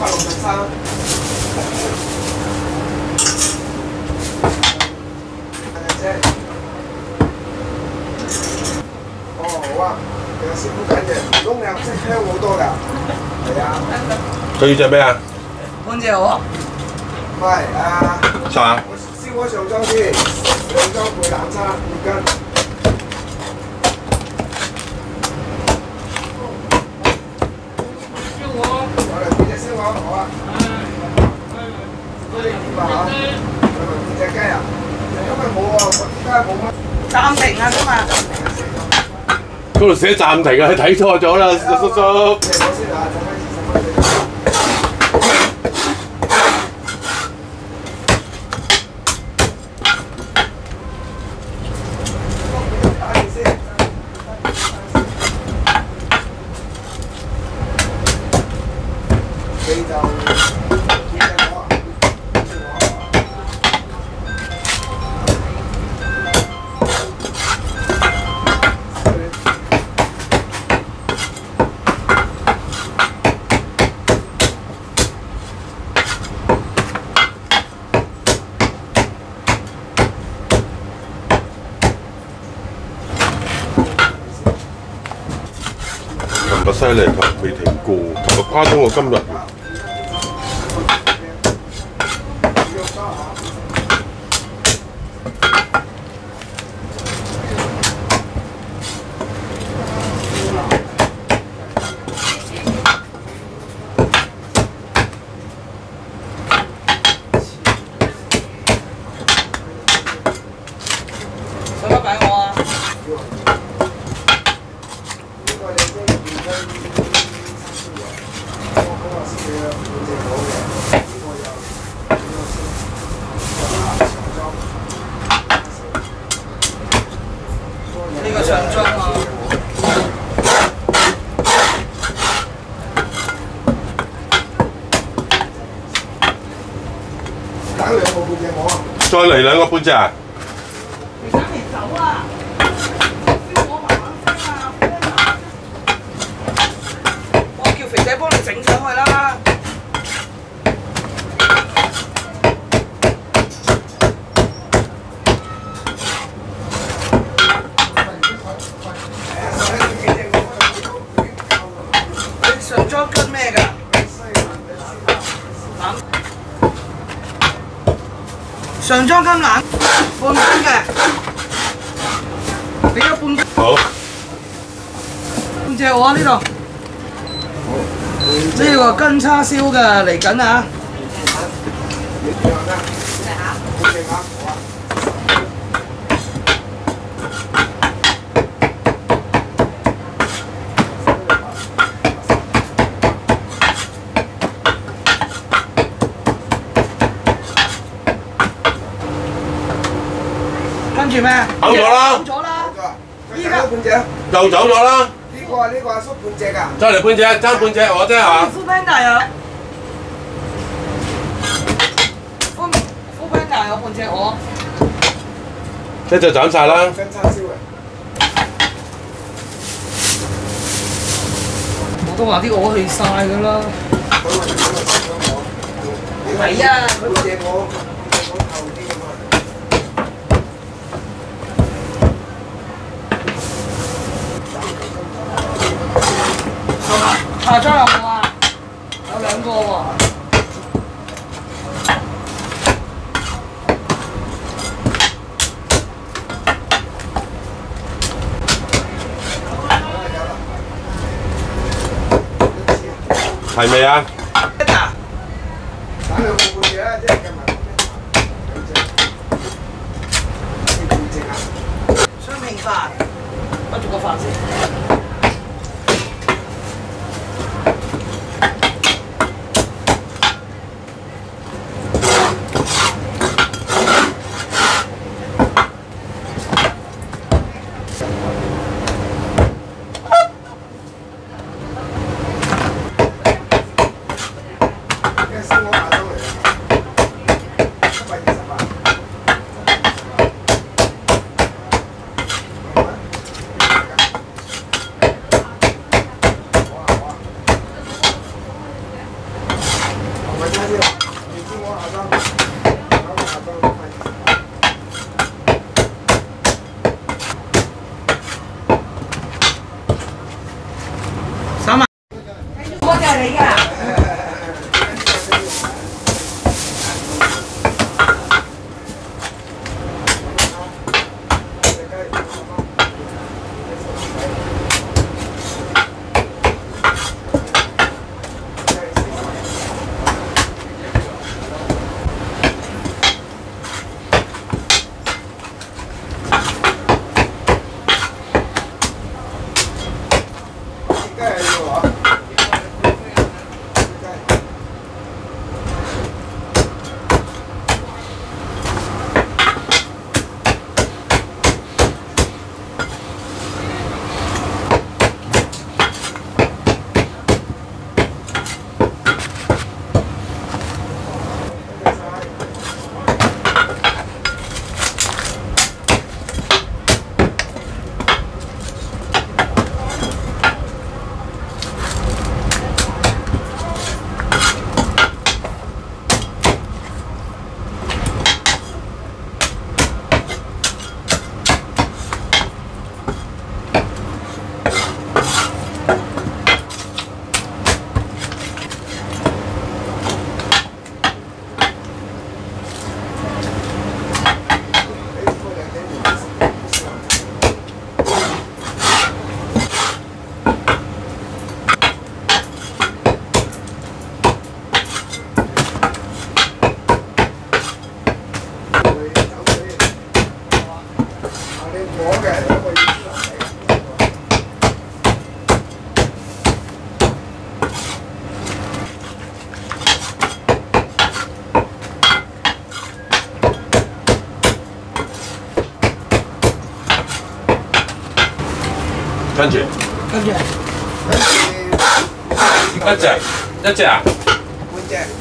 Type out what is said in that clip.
163。哦，好啊，你個師傅緊嘅，唔通你識香好多㗎？係啊。佢要隻咩啊？半隻鵝。唔係啥？我燒嗰上裝先，上裝配冷餐2斤。燒鵝。我哋半隻燒鵝好啊。嗰啲點啊嚇？半隻雞啊？今日冇喎，我依家冇乜。暫停啊，今日。嗰度寫暫停啊，你睇錯咗啦，叔叔。我先啊，剩翻20蚊俾你。琴日犀利，未停過，琴日誇張過今日。使乜俾我啊？呢個上裝啊！打2個半隻鵝啊！再嚟2個半隻啊！你趕緊走啊！燒鵝慢慢升啊！我叫肥仔幫你整上去啦。上裝跟咩㗎？上裝跟冷半斤嘅，俾咗半斤。好。半隻鵝呢度。呢個跟叉燒嘅嚟緊啊！跟住咩？走咗啦！走咗啦！依家半隻。又走咗啦！呢個阿叔半隻㗎。再嚟半隻，爭半隻我啫係嘛？副 panda 有，副 panda 有半隻鵝。一隻斬晒啦！跟叉燒嘅。我都話啲鵝去晒㗎啦。係啊，半隻鵝厚啲㗎嘛。下裝有冇啊？有2個喎。係未啊？打2個半隻啦，即係計埋。雙拼飯，我做個飯先。嚟㗎。跟住，跟住，一隻啊！半隻。